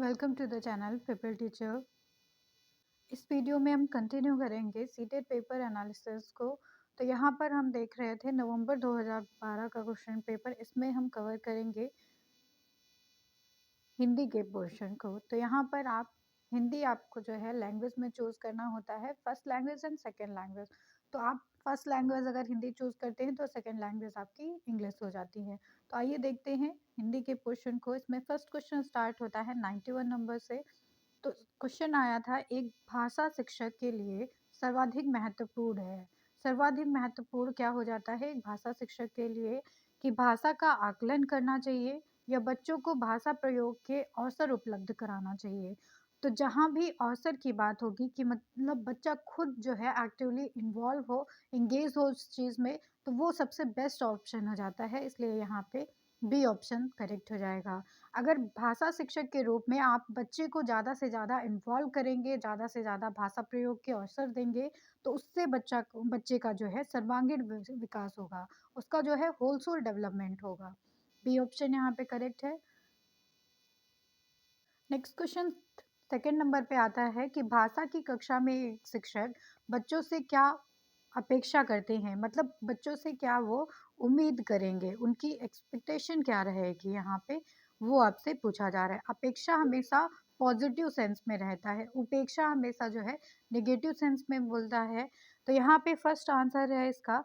Welcome to the channel people teacher. इस वीडियो में हम कंटिन्यू करेंगे सीटेट पेपर एनालिसिस को। तो यहाँ पर हम देख रहे थे नवंबर 2012 का क्वेश्चन पेपर। इसमें हम कवर करेंगे हिंदी के पोर्शन को। तो यहाँ पर आप हिंदी आपको जो है लैंग्वेज में चूज़ करना होता है, first language and second language. तो आप फर्स्ट लैंग्वेज अगर हिंदी चूज़ करते हैं तो सेकेंड लैंग्वेज आपकी इंग्लिश हो जाती है। तो आइए देखते हैं हिंदी के पोर्शन को। इसमें फर्स्ट क्वेश्चन स्टार्ट होता है 91 नंबर से। तो क्वेश्चन आया था, एक भाषा शिक्षक के लिए सर्वाधिक महत्वपूर्ण है। सर्वाधिक महत्वपूर्ण क्या हो जाता है एक भाषा शिक्षक के लिए? कि भाषा का आकलन करना चाहिए या बच्चों को भाषा प्रयोग के अवसर उपलब्ध कराना चाहिए। तो जहाँ भी अवसर की बात होगी कि मतलब बच्चा खुद जो है एक्टिवली इन्वॉल्व हो, इंगेज हो उस चीज़ में, तो वो सबसे बेस्ट ऑप्शन हो जाता है। इसलिए यहाँ पे बी ऑप्शन करेक्ट हो जाएगा। अगर भाषा शिक्षक के रूप में आप बच्चे को ज़्यादा से ज़्यादा इन्वॉल्व करेंगे, ज़्यादा से ज़्यादा भाषा प्रयोग के अवसर देंगे, तो उससे बच्चे का जो है सर्वांगीण विकास होगा, उसका जो है होल सोल डेवलपमेंट होगा। बी ऑप्शन यहाँ पे करेक्ट है। नेक्स्ट क्वेश्चन सेकंड नंबर पे आता है कि भाषा की कक्षा में एक शिक्षक बच्चों से क्या अपेक्षा करते हैं, मतलब बच्चों से क्या वो उम्मीद करेंगे, उनकी एक्सपेक्टेशन क्या रहेगी, यहाँ पे वो आपसे पूछा जा रहा है। अपेक्षा हमेशा पॉजिटिव सेंस में रहता है, उपेक्षा हमेशा जो है नेगेटिव सेंस में बोलता है। तो यहाँ पे फर्स्ट आंसर है इसका,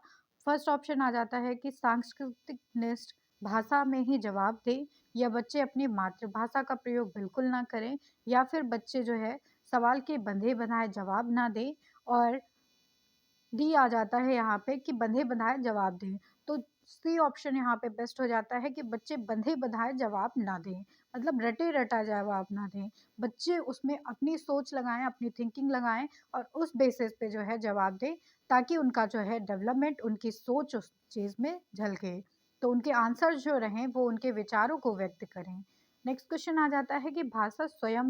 फर्स्ट ऑप्शन आ जाता है कि सांस्कृतिक निष्ठ भाषा में ही जवाब दें, या बच्चे अपनी मातृभाषा का प्रयोग बिल्कुल ना करें, या फिर बच्चे जो है सवाल के बंधे बनाए जवाब ना दें, और डी आ जाता है यहाँ पे कि बंधे बंधाए जवाब दें। तो सी ऑप्शन यहाँ पे बेस्ट हो जाता है कि बच्चे बंधे बंधाए जवाब ना दें, मतलब रटे रटा जवाब ना दें। बच्चे उसमें अपनी सोच लगाएं, अपनी थिंकिंग लगाएं, और उस बेसिस पे जो है जवाब दें, ताकि उनका जो है डेवलपमेंट, उनकी सोच उस चीज़ में झलके। तो उनके आंसर जो रहें वो उनके विचारों को व्यक्त करें। नेक्स्ट क्वेश्चन आ जाता है कि भाषा स्वयं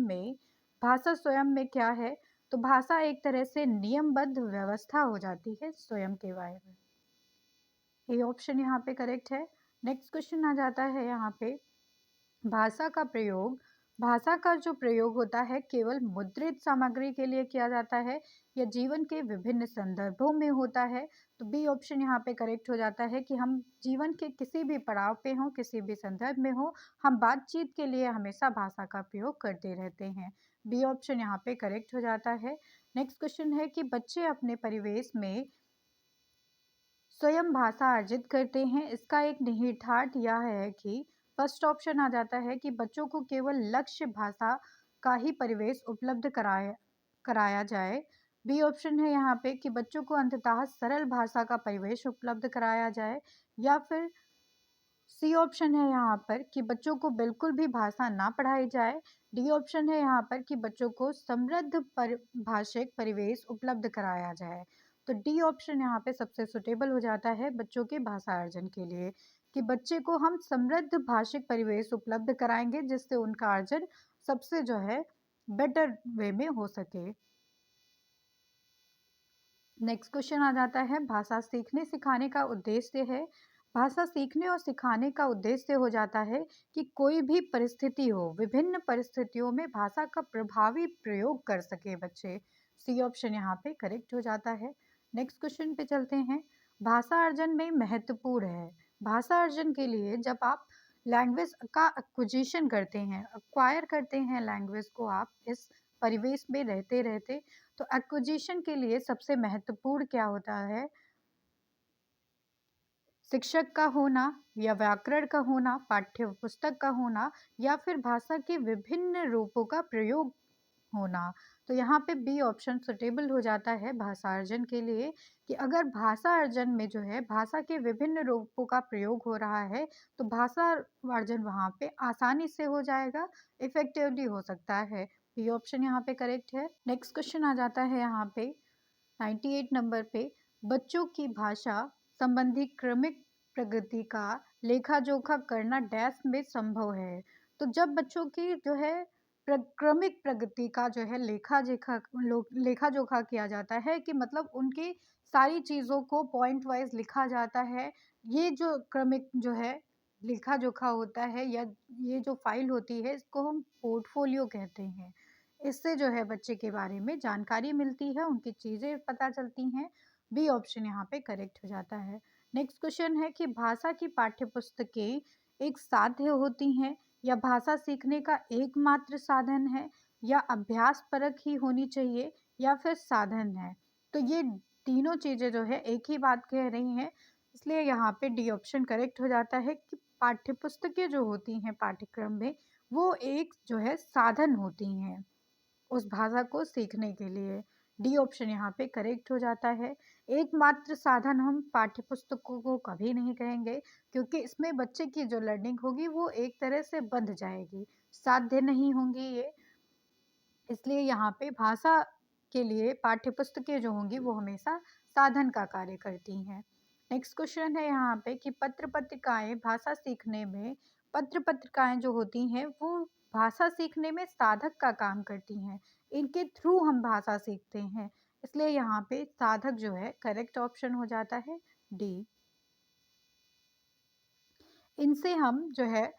में क्या है? तो भाषा एक तरह से नियमबद्ध व्यवस्था हो जाती है स्वयं के बारे में। ये ऑप्शन यहाँ पे करेक्ट है। नेक्स्ट क्वेश्चन आ जाता है यहाँ पे, भाषा का प्रयोग, भाषा का जो प्रयोग होता है केवल मुद्रित सामग्री के लिए किया जाता है या जीवन के विभिन्न संदर्भों में होता है? तो बी ऑप्शन यहाँ पे करेक्ट हो जाता है कि हम जीवन के किसी भी पड़ाव पे हों, किसी भी संदर्भ में हो, हम बातचीत के लिए हमेशा भाषा का प्रयोग करते रहते हैं। बी ऑप्शन यहाँ पे करेक्ट हो जाता है। नेक्स्ट क्वेश्चन है कि बच्चे अपने परिवेश में स्वयं भाषा अर्जित करते हैं, इसका एक निहितार्थ यह है कि फर्स्ट ऑप्शन आ जाता है कि बच्चों को केवल लक्ष्य भाषा का ही परिवेश उपलब्ध कराया कराया जाए। बी ऑप्शन है यहाँ पे कि बच्चों को अंततः सरल भाषा का परिवेश उपलब्ध कराया जाए, या फिर सी ऑप्शन है यहाँ पर कि बच्चों को बिल्कुल भी भाषा ना पढ़ाई जाए। डी ऑप्शन है यहाँ पर कि बच्चों को समृद्ध भाषिक परिवेश उपलब्ध कराया जाए। तो डी ऑप्शन यहाँ पे सबसे सुटेबल हो जाता है बच्चों के भाषा अर्जन के लिए, कि बच्चे को हम समृद्ध भाषिक परिवेश उपलब्ध कराएंगे जिससे उनका अर्जन सबसे जो है बेटर वे में हो सके। नेक्स्ट क्वेश्चन आ जाता है, भाषा सीखने सिखाने का उद्देश्य है। भाषा सीखने और सिखाने का उद्देश्य हो जाता है कि कोई भी परिस्थिति हो, विभिन्न परिस्थितियों में भाषा का प्रभावी प्रयोग कर सके बच्चे। सी ऑप्शन यहाँ पे करेक्ट हो जाता है। नेक्स्ट क्वेश्चन पे चलते हैं, भाषा अर्जन में महत्वपूर्ण है। भाषा अर्जन के लिए जब आप लैंग्वेज का एक्विजिशन करते हैं, अक्वायर करते हैं लैंग्वेज को आप इस परिवेश में रहते रहते, तो एक्विजिशन के लिए सबसे महत्वपूर्ण क्या होता है? शिक्षक का होना, या व्याकरण का होना, पाठ्य पुस्तक का होना, या फिर भाषा के विभिन्न रूपों का प्रयोग होना। तो यहाँ पे बी ऑप्शन सुटेबल हो जाता है भाषा अर्जन के लिए, कि अगर भाषा अर्जन में जो है भाषा के विभिन्न रूपों का प्रयोग हो रहा है, तो भाषा अर्जन वहाँ पे आसानी से हो जाएगा, इफेक्टिवली हो सकता है। बी ऑप्शन यहाँ पे करेक्ट है। नेक्स्ट क्वेश्चन आ जाता है यहाँ पे 98 नंबर पे, बच्चों की भाषा संबंधी क्रमिक प्रगति का लेखा जोखा करना डैश में संभव है। तो जब बच्चों की जो है क्रमिक प्रगति का जो है लेखा जोखा किया जाता है, कि मतलब उनकी सारी चीज़ों को पॉइंट वाइज लिखा जाता है, ये जो क्रमिक जो है लेखा-जोखा होता है या ये जो फ़ाइल होती है इसको हम पोर्टफ़ोलियो कहते हैं। इससे जो है बच्चे के बारे में जानकारी मिलती है, उनकी चीज़ें पता चलती हैं। बी ऑप्शन यहाँ पे करेक्ट हो जाता है। नेक्स्ट क्वेश्चन है कि भाषा की पाठ्यपुस्तकें एक साध्य होती हैं या भाषा सीखने का एकमात्र साधन है या अभ्यासपरक ही होनी चाहिए या फिर साधन है? तो ये तीनों चीज़ें जो है एक ही बात कह रही हैं, इसलिए यहाँ पे डी ऑप्शन करेक्ट हो जाता है कि पाठ्यपुस्तकें जो होती हैं पाठ्यक्रम में, वो एक जो है साधन होती हैं उस भाषा को सीखने के लिए। डी ऑप्शन यहाँ पे करेक्ट हो जाता है। एकमात्र साधन हम पाठ्यपुस्तकों को कभी नहीं कहेंगे, क्योंकि इसमें बच्चे की जो लर्निंग होगी वो एक तरह से बंध जाएगी, साध्य नहीं होंगी ये। इसलिए यहाँ पे भाषा के लिए पाठ्यपुस्तकें जो होंगी वो हमेशा साधन का कार्य करती हैं। नेक्स्ट क्वेश्चन है यहाँ पे कि पत्र-पत्रिकाएँ भाषा सीखने में पत्र-पत्रिकाएँ जो होती हैं वो भाषा सीखने में साधक का काम करती हैं। इनके थ्रू हम भाषा सीखते हैं। इसलिए यहाँ पे साधक जो है करेक्ट ऑप्शन हो जाता है डी। इनसे हम जो है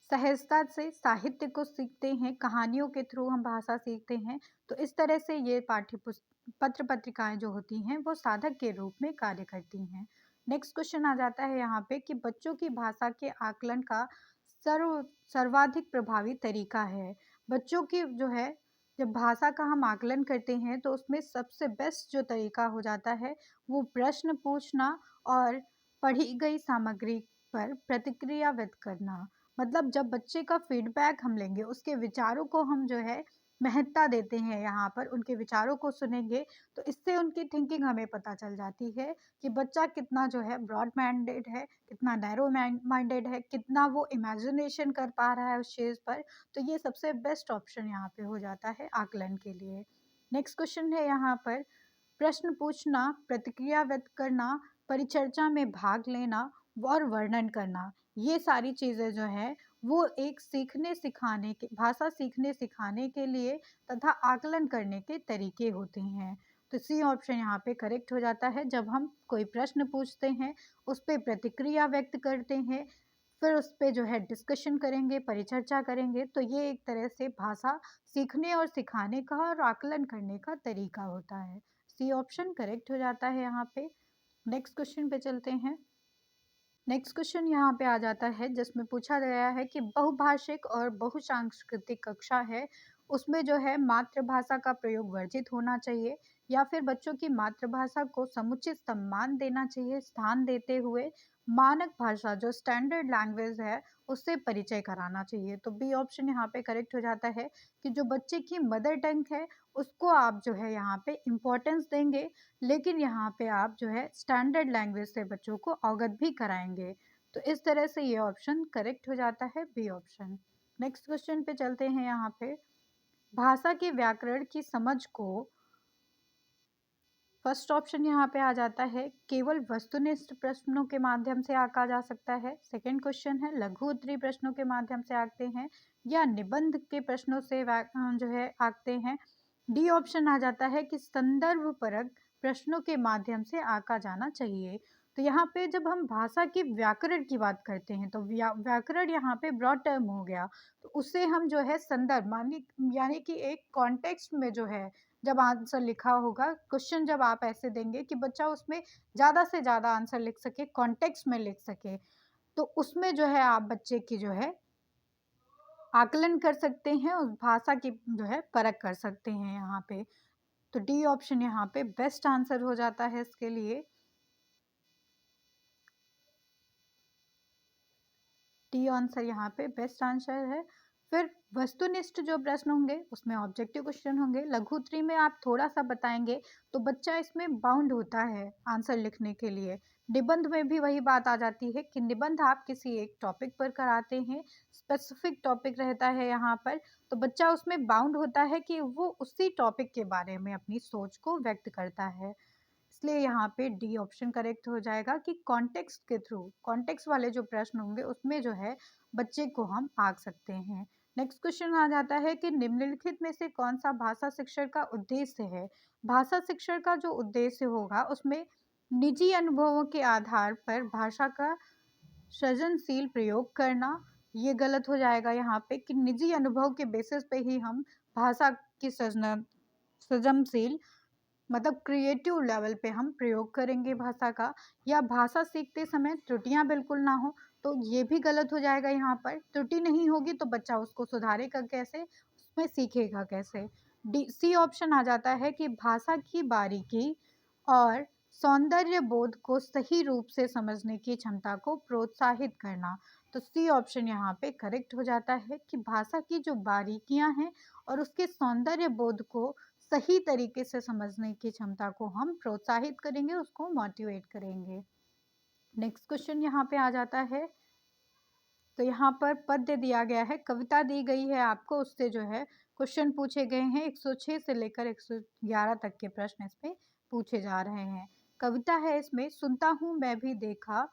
सहजता से साहित्य को सीखते हैं, कहानियों के थ्रू हम भाषा सीखते हैं। तो इस तरह से ये पत्र-पत्रिकाएँ जो होती हैं, वो साधक के रूप में कार्य करती हैं। नेक्स्ट क्वेश्चन आ जाता है यहाँ पे कि बच्चों की भाषा के आकलन का सर्वाधिक प्रभावी तरीका है। बच्चों की जो है, जब भाषा का हम आकलन करते हैं, तो उसमें सबसे बेस्ट जो तरीका हो जाता है, वो प्रश्न पूछना और पढ़ी गई सामग्री पर प्रतिक्रिया व्यक्त करना। मतलब जब बच्चे का फीडबैक हम लेंगे, उसके विचारों को हम जो है महत्ता देते हैं यहाँ पर, उनके विचारों को सुनेंगे, तो इससे उनकी थिंकिंग हमें पता चल जाती है कि बच्चा कितना जो है ब्रॉड माइंडेड है, कितना नैरो माइंडेड है, कितना वो इमेजिनेशन कर पा रहा है उस चीज़ पर। तो ये सबसे बेस्ट ऑप्शन यहाँ पे हो जाता है आकलन के लिए। नेक्स्ट क्वेश्चन है यहाँ पर प्रश्न पूछना, प्रतिक्रिया व्यक्त करना, परिचर्चा में भाग लेना और वर्णन करना। ये सारी चीज़ें जो हैं वो एक सीखने सिखाने के भाषा सीखने सिखाने के लिए तथा आकलन करने के तरीके होते हैं। तो सी ऑप्शन यहाँ पे करेक्ट हो जाता है। जब हम कोई प्रश्न पूछते हैं, उस पे प्रतिक्रिया व्यक्त करते हैं, फिर उस पे जो है डिस्कशन करेंगे, परिचर्चा करेंगे, तो ये एक तरह से भाषा सीखने और सिखाने का और आकलन करने का तरीका होता है। सी ऑप्शन करेक्ट हो जाता है यहाँ पे। नेक्स्ट क्वेश्चन पे चलते हैं। नेक्स्ट क्वेश्चन यहाँ पे आ जाता है जिसमें पूछा गया है कि बहुभाषिक और बहुसांस्कृतिक कक्षा है, उसमें जो है मातृभाषा का प्रयोग वर्जित होना चाहिए या फिर बच्चों की मातृभाषा को समुचित सम्मान देना चाहिए, स्थान देते हुए मानक भाषा जो स्टैंडर्ड लैंग्वेज है उससे परिचय कराना चाहिए। तो बी ऑप्शन यहाँ पे करेक्ट हो जाता है कि जो बच्चे की मदर टंग है उसको आप जो है यहाँ पे इम्पोर्टेंस देंगे, लेकिन यहाँ पे आप जो है स्टैंडर्ड लैंग्वेज से बच्चों को अवगत भी कराएंगे। तो इस तरह से ये ऑप्शन करेक्ट हो जाता है बी ऑप्शन। नेक्स्ट क्वेश्चन पे चलते हैं यहाँ पे भाषा के व्याकरण की समझ को फर्स्ट ऑप्शन यहाँ पे आ जाता है केवल वस्तुनिष्ठ प्रश्नों के माध्यम से आंका जा सकता है। सेकंड क्वेश्चन है लघु उत्तरीय प्रश्नों के माध्यम से आंकते हैं या निबंध के प्रश्नों से जो है आंकते हैं। डी ऑप्शन आ जाता है कि संदर्भ परक प्रश्नों के माध्यम से आंका जाना चाहिए। तो यहाँ पे जब हम भाषा के व्याकरण की बात करते हैं तो व्याकरण यहाँ पे ब्रॉड टर्म हो गया, तो उससे हम जो है संदर्भ मानी यानी कि एक कॉन्टेक्स्ट में जो है जब आंसर लिखा होगा, क्वेश्चन जब आप ऐसे देंगे कि बच्चा उसमें ज़्यादा से ज़्यादा आंसर लिख सके, कॉन्टेक्स्ट में लिख सके, तो उसमें जो है आप बच्चे की जो है आकलन कर सकते हैं, उस भाषा की जो है परख कर सकते हैं यहाँ पे। तो डी ऑप्शन यहाँ पे बेस्ट आंसर हो जाता है इसके लिए। डी आंसर यहाँ पे बेस्ट आंसर है। फिर वस्तुनिष्ठ जो प्रश्न होंगे उसमें ऑब्जेक्टिव क्वेश्चन होंगे, लघु उत्तरी में आप थोड़ा सा बताएंगे तो बच्चा इसमें बाउंड होता है आंसर लिखने के लिए। निबंध में भी वही बात आ जाती है कि निबंध आप किसी एक टॉपिक पर कराते हैं, स्पेसिफिक टॉपिक रहता है यहाँ पर, तो बच्चा उसमें बाउंड होता है कि वो उसी टॉपिक के बारे में अपनी सोच को व्यक्त करता है। इसलिए यहाँ पे डी ऑप्शन करेक्ट हो जाएगा कि कॉन्टेक्स्ट के थ्रू, कॉन्टेक्स्ट वाले जो प्रश्न होंगे उसमें जो है बच्चे को हम आंक सकते हैं। नेक्स्ट क्वेश्चन आ जाता है कि निम्नलिखित में से कौन सा भाषा शिक्षण का उद्देश्य है। भाषा शिक्षण का जो उद्देश्य होगा उसमें निजी अनुभवों के आधार पर भाषा का सृजनशील प्रयोग करना, ये गलत हो जाएगा यहाँ पे कि निजी अनुभव के बेसिस पे ही हम भाषा की सृजनशील मतलब क्रिएटिव लेवल पे हम प्रयोग करेंगे भाषा का, या भाषा सीखते समय त्रुटियां बिल्कुल ना हो, तो ये भी गलत हो जाएगा। यहाँ पर त्रुटि नहीं होगी तो बच्चा उसको सुधारेगा कैसे, उसमें सीखेगा कैसे। डी सी ऑप्शन आ जाता है कि भाषा की बारीकी और सौंदर्य बोध को सही रूप से समझने की क्षमता को प्रोत्साहित करना। तो सी ऑप्शन यहाँ पे करेक्ट हो जाता है कि भाषा की जो बारीकियां हैं और उसके सौंदर्य बोध को सही तरीके से समझने की क्षमता को हम प्रोत्साहित करेंगे, उसको मोटिवेट करेंगे। नेक्स्ट क्वेश्चन यहाँ पे आ जाता है। तो यहाँ पर पद्य दिया गया है, कविता दी गई है आपको, उससे जो है क्वेश्चन पूछे गए हैं। 106 से लेकर 111 तक के प्रश्न इसमें पूछे जा रहे हैं। कविता है इसमें, सुनता हूँ मैं भी देखा,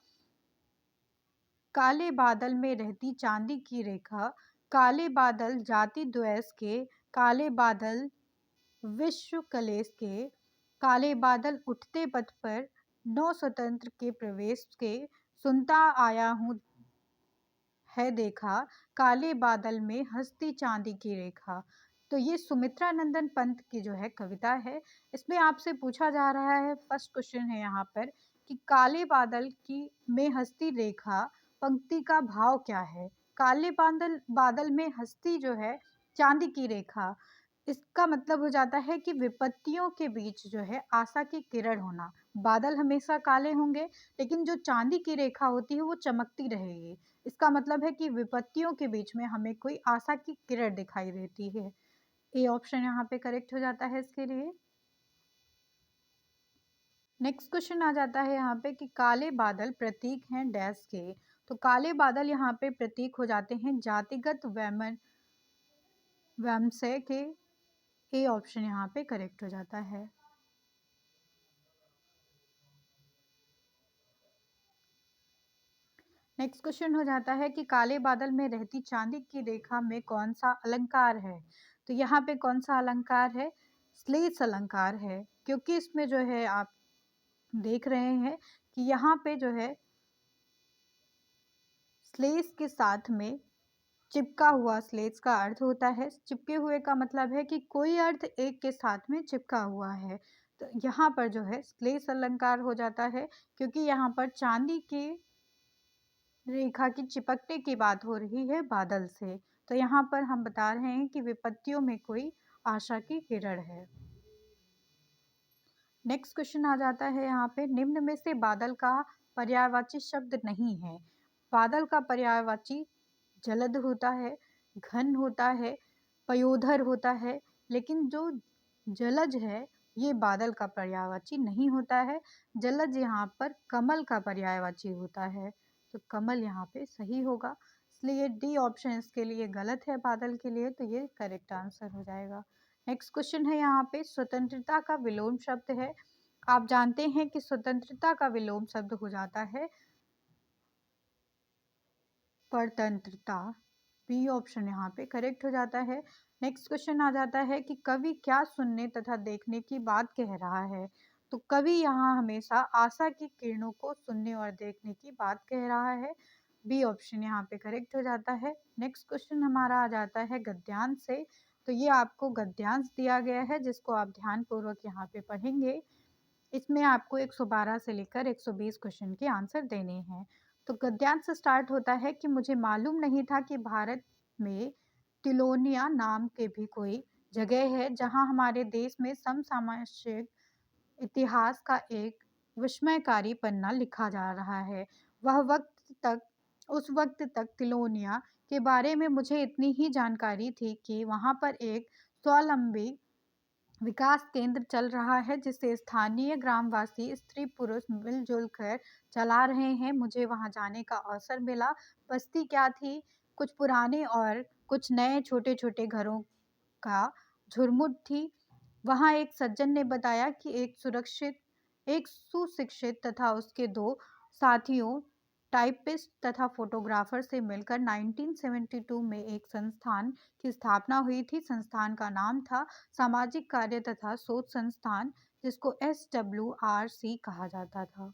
काले बादल में रहती चांदी की रेखा, काले बादल जाति द्वेष के, काले बादल विश्व कलेश के, काले बादल उठते पथ पर, नौ स्वतंत्र के प्रवेश के, सुनता आया हूँ है देखा, काले बादल में हंसती चांदी की रेखा। तो ये सुमित्रा नंदन पंत की जो है कविता है। इसमें आपसे पूछा जा रहा है, फर्स्ट क्वेश्चन है यहाँ पर कि काले बादल की में हंसती रेखा पंक्ति का भाव क्या है। काले बादल बादल में हंसती जो है चांदी की रेखा, इसका मतलब हो जाता है कि विपत्तियों के बीच जो है आशा की किरण होना। बादल हमेशा काले होंगे, लेकिन जो चांदी की रेखा होती है वो चमकती रहेगी। इसका मतलब है कि विपत्तियों के बीच में हमें कोई आशा की किरण दिखाई देती है। ए ऑप्शन यहाँ पे करेक्ट हो जाता है इसके लिए। नेक्स्ट क्वेश्चन आ जाता है यहाँ पे कि काले बादल प्रतीक हैं डैश के। तो काले बादल यहाँ पे प्रतीक हो जाते हैं जातिगत वैमनस्य के। ए ऑप्शन यहाँ पे करेक्ट हो जाता है। नेक्स्ट क्वेश्चन हो जाता है कि काले बादल में रहती चांदी की रेखा में कौन सा अलंकार है। तो यहाँ पे कौन सा अलंकार है, श्लेष अलंकार है, क्योंकि इसमें जो है आप देख रहे हैं कि यहाँ पे जो है श्लेष के साथ में चिपका हुआ, श्लेष का अर्थ होता है चिपके हुए का मतलब है कि कोई अर्थ एक के साथ में चिपका हुआ है। तो यहाँ पर जो है श्लेष अलंकार हो जाता है, क्योंकि यहाँ पर चांदी की रेखा की चिपकने की बात हो रही है बादल से। तो यहाँ पर हम बता रहे हैं कि विपत्तियों में कोई आशा की किरण है। नेक्स्ट क्वेश्चन आ जाता है यहाँ पे, निम्न में से बादल का पर्यायवाची शब्द नहीं है। बादल का पर्यायवाची जलद होता है, घन होता है, पयोधर होता है, लेकिन जो जलज है ये बादल का पर्यायवाची नहीं होता है। जलज यहाँ पर कमल का पर्यायवाची होता है। तो कमल यहाँ पे सही होगा, इसलिए डी ऑप्शन इसके लिए गलत है बादल के लिए, तो ये करेक्ट आंसर हो जाएगा। नेक्स्ट क्वेश्चन है यहाँ पे, स्वतंत्रता का विलोम शब्द है। आप जानते हैं कि स्वतंत्रता का विलोम शब्द हो जाता है परतंत्रता। बी ऑप्शन यहाँ पे करेक्ट हो जाता है। नेक्स्ट क्वेश्चन आ जाता है कि कवि क्या सुनने तथा देखने की बात कह रहा है। तो कवि यहाँ हमेशा आशा की किरणों को सुनने और देखने की बात कह रहा है। बी ऑप्शन यहाँ पे करेक्ट हो जाता है। नेक्स्ट क्वेश्चन हमारा आ जाता है गद्यांश से। तो ये आपको गद्यांश दिया गया है, जिसको आप ध्यानपूर्वक यहाँ पे पढ़ेंगे। इसमें आपको 112 से लेकर 120 क्वेश्चन के आंसर देने हैं। तो गद्यांश से स्टार्ट होता है कि मुझे मालूम नहीं था कि भारत में तिलोनिया नाम के भी कोई जगह है जहां हमारे देश में समसामयिक इतिहास का एक विस्मयकारी पन्ना लिखा जा रहा है। उस वक्त तक तिलोनिया के बारे में मुझे इतनी ही जानकारी थी कि वहां पर एक स्वावलंबी विकास केंद्र चल रहा है, जिसे स्थानीय ग्रामवासी स्त्री पुरुष मिलजुल कर चला रहे हैं। मुझे वहां जाने का अवसर मिला। बस्ती क्या थी, कुछ पुराने और कुछ नए छोटे छोटे घरों का झुरमुट थी। वहां एक सज्जन ने बताया कि एक सुशिक्षित तथा उसके दो साथियों टाइपिस्ट तथा फोटोग्राफर से मिलकर 1972 में एक संस्थान की स्थापना हुई थी। संस्थान का नाम था सामाजिक कार्य तथा शोध संस्थान, जिसको SWRC कहा जाता था।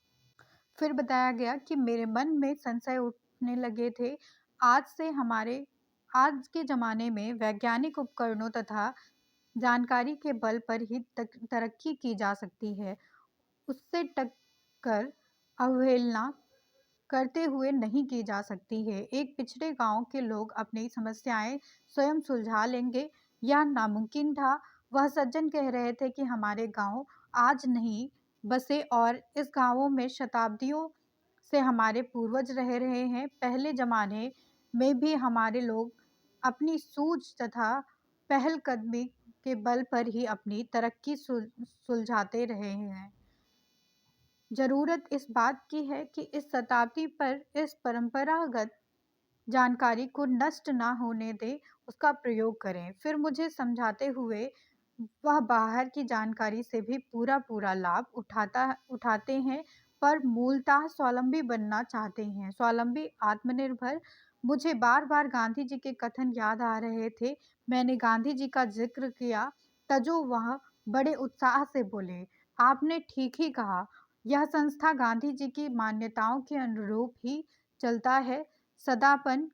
फिर बताया गया कि मेरे मन में संशय उठने लगे थे। आज के ज़माने में वैज्ञानिक उपकरणों तथा जानकारी के बल पर ही तरक्की की जा सकती है, उससे टक्कर अवहेलना करते हुए नहीं की जा सकती है। एक पिछड़े गांव के लोग अपनी समस्याएं स्वयं सुलझा लेंगे, यह नामुमकिन था। वह सज्जन कह रहे थे कि हमारे गांव आज नहीं बसे और इस गांवों में शताब्दियों से हमारे पूर्वज रह रहे हैं। पहले जमाने में भी हमारे लोग अपनी सूझ तथा पहलकदमी के बल पर ही अपनी तरक्की सुलझाते रहे हैं। ज़रूरत इस बात की है कि इस शताब्दी पर इस परंपरागत जानकारी को नष्ट ना होने दें, उसका प्रयोग करें। फिर मुझे समझाते हुए वह बाहर की जानकारी से भी पूरा लाभ उठाते हैं, पर मूलतः स्वावलंबी बनना चाहते हैं, स्वावलंबी आत्मनिर्भर। मुझे बार-बार गांधी जी के कथन याद आ रहे थे। मैंने गांधी जी का जिक्र किया, तजो वह बड़े उत्साह से बोले, आपने ठीक ही कहा, यह संस्था गांधी जी की मान्यताओं के अनुरूप ही चलता है। सदापन,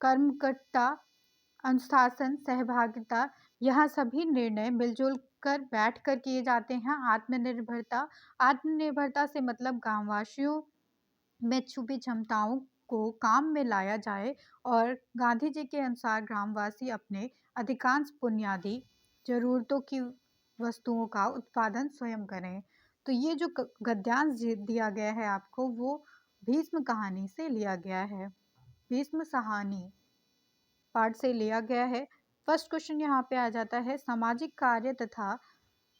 कर्मठता, अनुशासन, सहभागिता, यह सभी निर्णय मिलजुल कर बैठकर किए जाते हैं। आत्मनिर्भरता से मतलब गांववासियों में छुपी क्षमताओं को काम में लाया जाए और गांधी जी के अनुसार ग्रामवासी अपने अधिकांश बुनियादी ज़रूरतों की वस्तुओं का उत्पादन स्वयं करें। तो ये जो गद्यांश दिया गया है आपको, वो भीष्म कहानी से लिया गया है, भीष्म कहानी पाठ से लिया गया है। फर्स्ट क्वेश्चन यहाँ पे आ जाता है, सामाजिक कार्य तथा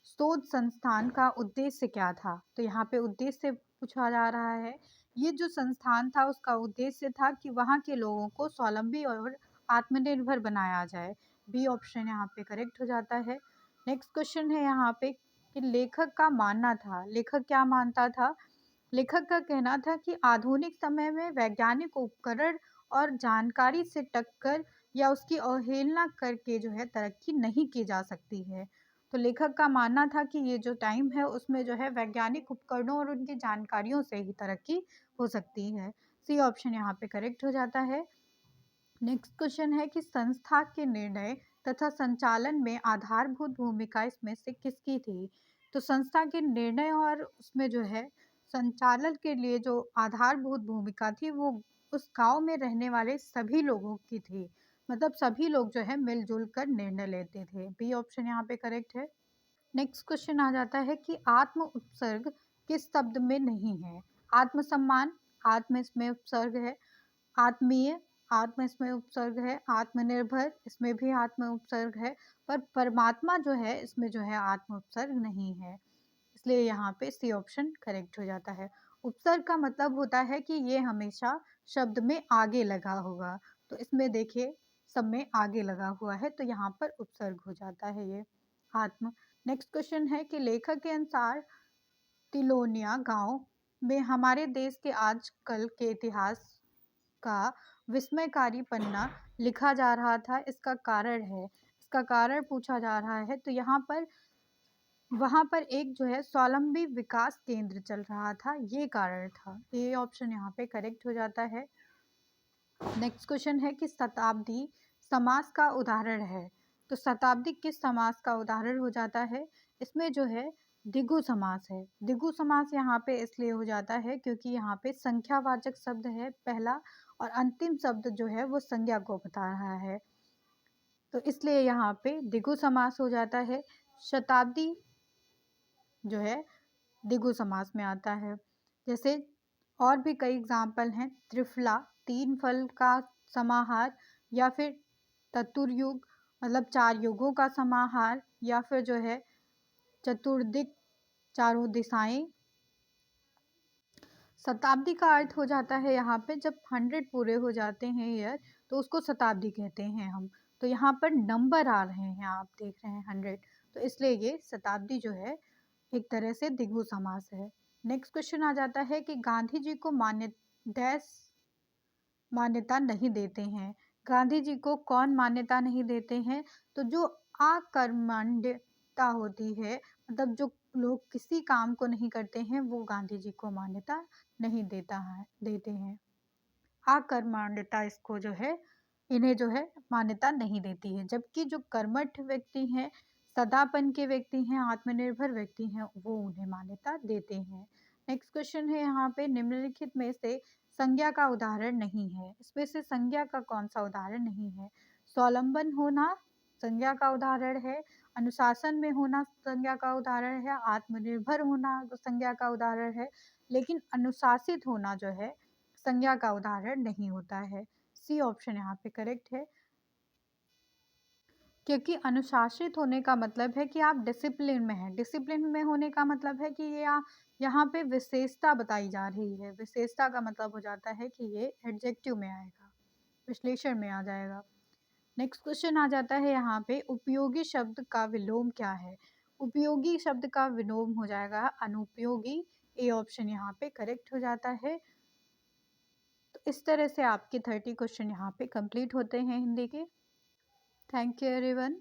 शोध संस्थान का उद्देश्य क्या था? तो यहाँ पे उद्देश्य पूछा जा रहा है। ये जो संस्थान था उसका उद्देश्य था कि वहाँ के लोगों को स्वावलंबी और आत्मनिर्भर बनाया जाए। बी ऑप्शन यहाँ पे करेक्ट हो जाता है। नेक्स्ट क्वेश्चन है यहाँ पे कि लेखक का मानना था, लेखक क्या मानता था? लेखक का कहना था कि आधुनिक समय में वैज्ञानिक उपकरण और जानकारी से टक्कर या उसकी अवहेलना करके जो है तरक्की नहीं की जा सकती है। तो लेखक का मानना था कि ये जो टाइम है उसमें जो है वैज्ञानिक उपकरणों और उनकी जानकारियों से ही तरक्की हो सकती है। सी ऑप्शन यहाँ पे करेक्ट हो जाता है। नेक्स्ट क्वेश्चन है कि संस्था के निर्णय तथा संचालन में आधारभूत भूमिका इसमें से किसकी थी? तो संस्था के निर्णय और उसमें जो है संचालन के लिए जो आधारभूत भूमिका थी वो उस गांव में रहने वाले सभी लोगों की थी। मतलब सभी लोग जो है मिलजुल कर निर्णय लेते थे। बी ऑप्शन यहाँ पे करेक्ट है। नेक्स्ट क्वेश्चन आ जाता है कि आत्म उपसर्ग किस शब्द में नहीं है? आत्मसम्मान, आत्म इसमें उपसर्ग है। आत्मीय, आत्म इसमें उपसर्ग है। आत्मनिर्भर, इसमें भी आत्म उपसर्ग है। पर परमात्मा जो है इसमें जो है आत्म उपसर्ग नहीं है, इसलिए यहाँ पे सी ऑप्शन करेक्ट हो जाता है। उपसर्ग का मतलब होता है कि ये हमेशा शब्द में आगे लगा होगा, तो इसमें देखिए सब में आगे लगा हुआ है, तो यहाँ पर उपसर्ग हो जाता है ये आत्म। नेक्स्ट क्वेश्चन है कि लेखक के अनुसार तिलोनिया गांव में हमारे देश के आजकल के इतिहास का विस्मयकारी पन्ना लिखा जा रहा था, इसका कारण है, इसका कारण पूछा जा रहा है। तो यहाँ पर वहाँ पर एक जो है स्वावलंबी विकास केंद्र चल रहा था, ये कारण था। ये ऑप्शन यहाँ पे करेक्ट हो जाता है। नेक्स्ट क्वेश्चन है कि शताब्दी समास का उदाहरण है। तो शताब्दी किस समास का उदाहरण हो जाता है? इसमें जो है द्विगु समास है। द्विगु समास यहाँ पे इसलिए हो जाता है क्योंकि यहाँ पे संख्यावाचक शब्द है पहला और अंतिम शब्द जो है वो संज्ञा को बता रहा है, तो इसलिए यहाँ पे द्विगु समास हो जाता है। शताब्दी जो है द्विगु समास में आता है। जैसे और भी कई एग्जाम्पल हैं, त्रिफला तीन फल का समाहार, या फिर चतुर्युग मतलब चार युगों का समाहार, या फिर जो है चतुर्दिक चारों दिशाएं। शताब्दी का अर्थ हो जाता है यहाँ पे जब 100 पूरे हो जाते हैं ईयर, तो उसको शताब्दी कहते हैं हम। तो यहाँ पर नंबर आ रहे हैं, आप देख रहे हैं 100, तो इसलिए ये शताब्दी जो है एक तरह से द्विगु समास है। नेक्स्ट क्वेश्चन आ जाता है कि गांधी जी को मान्यता नहीं देते हैं। गांधी जी को कौन मान्यता नहीं देते हैं? तो जो अकर्मण्यता होती है, मतलब जो लोग किसी काम को नहीं करते हैं, वो गांधी जी को मान्यता नहीं देते हैं। अकर्मण्यता इसको जो है, इन्हें जो है मान्यता नहीं देती है, जबकि जो कर्मठ व्यक्ति हैं, सदापन के व्यक्ति हैं, आत्मनिर्भर व्यक्ति हैं, वो उन्हें मान्यता देते हैं। नेक्स्ट क्वेश्चन है यहाँ पे, निम्नलिखित में से संज्ञा का उदाहरण नहीं है। इसमें से संज्ञा का कौन सा उदाहरण नहीं है? स्वावलंबन होना संज्ञा का उदाहरण है, अनुशासन में होना संज्ञा का उदाहरण है, आत्मनिर्भर होना संज्ञा का उदाहरण है, लेकिन अनुशासित होना जो है संज्ञा का उदाहरण नहीं होता है। सी ऑप्शन यहाँ पे करेक्ट है, क्योंकि अनुशासित होने का मतलब है कि आप डिसिप्लिन में हैं। डिसिप्लिन में होने का मतलब है कि ये यहाँ पे विशेषता बताई जा रही है। विशेषता का मतलब हो जाता है कि ये एडजेक्टिव में आएगा, विश्लेषण में आ जाएगा। नेक्स्ट क्वेश्चन आ जाता है यहाँ पे, उपयोगी शब्द का विलोम क्या है? उपयोगी शब्द का विलोम हो जाएगा अनुपयोगी। ए ऑप्शन यहाँ पे करेक्ट हो जाता है। तो इस तरह से आपके 30 क्वेश्चन यहाँ पे कंप्लीट होते हैं हिंदी के। Thank you everyone.